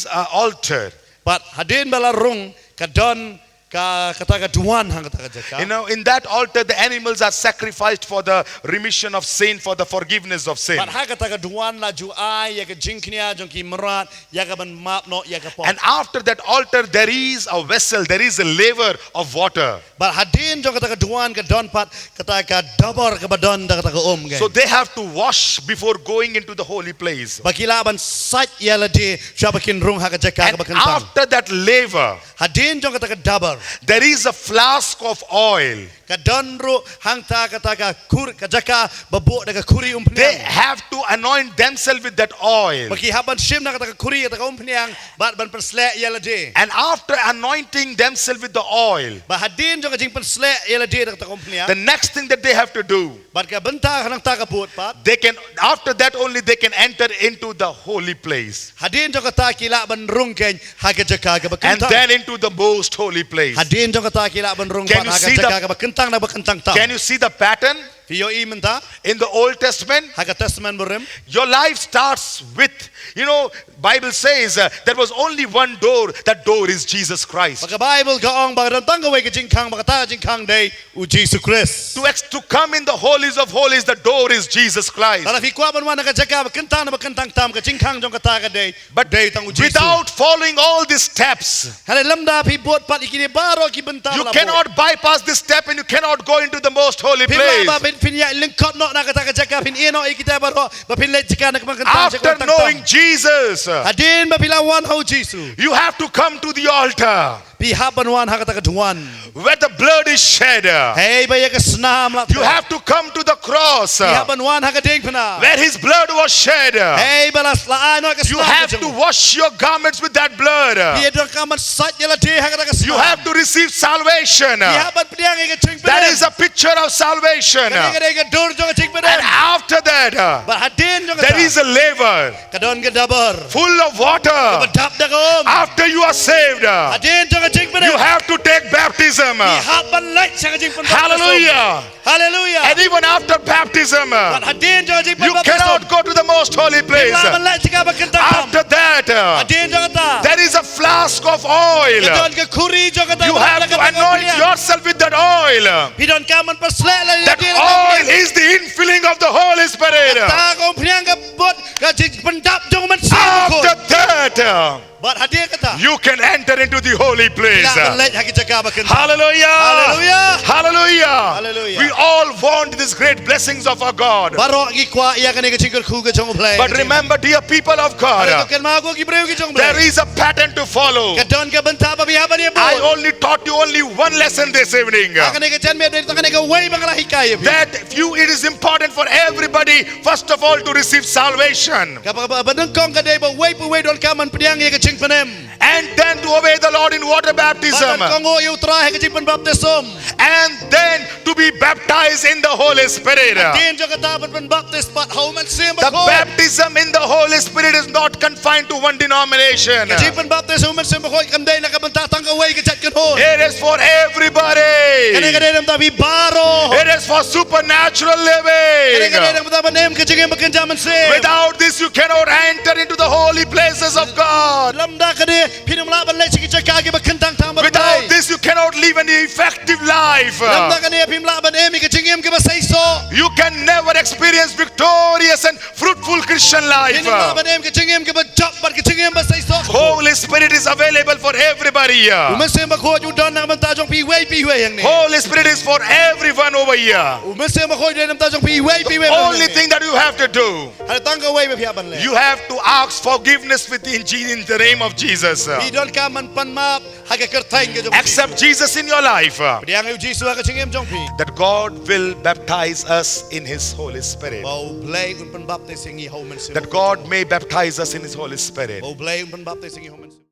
an altar. But hadin bala rong ka don ka kata ka duan hang kata ka jaka. You know, in that altar, the animals are sacrificed for the remission of sin, for the forgiveness of sin. But ha kata ka duan la ju ai ya ka jingknia jong ki merat ya ka ban map no ya ka pon. And after that altar, there is a vessel, there is a laver of water. But hadin jong kata ka duan ka don pat kata ka dabar ka badon da kata ka So they have to wash before going into the holy place. Bakila ban sat ya la di shabakin rong ha ka jaka And ka bakantang. after that laver, Hadin jong kata ka dabar. there is a flask of oil. Ka don ro hang ta kata ka kur ka jaka babo da ka kuri They umpniang. have to anoint themselves with that oil. Baki haban shim na kata ka kuri kata ka umpniang bat ban persle ya la di. And after anointing themselves with the oil, Ba hadin jong ka jing persle ya la di da kata ka umpniang. the next thing that they have to do, Bat ka benta hanang ta ka buot pat. they can, after that only they can enter into the holy place. Hadin jong kata kila ban rung ken ha ka jaka ka And bakantang. then into the most holy place. Hadin jong kata kila ban rung Can pat you ha ka see jaka ka bakantang na bakantang ta. Can you see the pattern Fiyo imenta in the Old Testament? ha ka testament burim. Your life starts with, you know, Bible says there was only one door. That door is Jesus Christ. Pagka Bible gaong ba dan tangga way ka jingkang bakata jingkang day u Jesus Christ. To come in the holies of holies, the door is Jesus Christ. Tara fi kwa ban wana ka jaka bakantang na bakantang tam ka jingkang jong kata ka day. But day tang u Jesus. without following all these steps, Hale lamda fi buot pat ikini baro ki benta. you cannot bypass this step and you cannot go into the most holy place. Ba bin fin ya lingkot no na kata ka jaka fin ino ikita baro ba fin le jika na bakantang After knowing Jesus, Hadin ba bilawan ho Jesus. you have to come to the altar Pihaban wan ha kata ka duan. where the blood is shed. Hey ba ya ka snam la. You have to come to the cross Pihaban wan ha ka ding pana. where his blood was shed. Hey ba las la ano ka snam. You have to wash your garments with that blood. Dia dong kaman sat ya la di ha kata ka snam. You have to receive salvation. Pihaban pediang ka ching pana. That is a picture of salvation. Ka ka dur jong ching pana. And after that, Ba hadin jong there is a laver ka don ka dabar. full of water. Badap da kom. After you are saved, Hadin jong ching pana. you have to take baptism. Pihaban light sa ka ching pana. Hallelujah. Hallelujah. And even after baptism, But hadin jong ching pana. you cannot go to the most holy place. Pihaban light sa ka bakantang. After that, Hadin jong kata. there is a flask of oil. Ka don ka kuri jong kata. You have to anoint yourself with that oil. Pidon kaman pasle la That oil is the infilling of the Holy Spirit. Ta ko pniang ka bot ka jing pendap jong man sa ko. After that, But hadir kata. you can enter into the holy place. La light ha ka jaka bakantang. Hallelujah. Hallelujah. Hallelujah. Hallelujah. We all want these great blessings of our God. Baro gi kwa iya ka ni ka chingkar khu ka jong play. But remember, dear people of God, kan ma ko gi breu ki jong there play. is a pattern to follow. Ka don ka banta pa biha ba ni I bo. only taught you only one lesson this evening. Ka ni ka jan me ta ka ni ka way ba ka hikaya. That it is important for everybody, first of all, to receive salvation. Ka ba ban kong ka day ba way pa way don ka man pniang ya ka ching panem. And then to obey the Lord in water baptism. Ban kong o yu tra ha ka ching pan baptism. And then to be baptized in the Holy Spirit. Din jong kata pan baptist pat how man sim The ko. baptism in the Holy Spirit is not confined to one denomination. Ka ching pan baptist how man sim ko kam day na ka banta tang ka way ka chat kan ho. It is for everybody. Kani ka day nam ta bi baro. It is for supernatural Kani ka day living. nam ta ba nem ka ching ba kan jaman sim. Without this, you cannot enter into the holy places of God. Lamda ka de pinam la ban le chiki chaka ki ba kan tang tang ba. Without Without this, you cannot live an effective life. Lam na kaniya pimla ban emi kachingim ke basaiso. You can never experience victorious and fruitful Christian life. Hinimla ban em kachingim ke bajak ban kachingim basaiso. Holy Spirit is available for everybody here. Umase makho judan na mantajong piway yang ni. Holy Spirit is for everyone over here. Umase makho judan na mantajong piway. Only thing that you have to do, Hal tangga way mapiaban le. you have to ask forgiveness within in the name of Jesus. Idon ka man panmap haga kerteng ke jong. Accept Jesus in your life. Diang yu Jesus kachingim jong pi. That God will baptize us in His Holy Spirit. Bau play un panbaptis singi homen. That God may baptize us in His Holy Spirit. Bau play un panbaptis singi homen.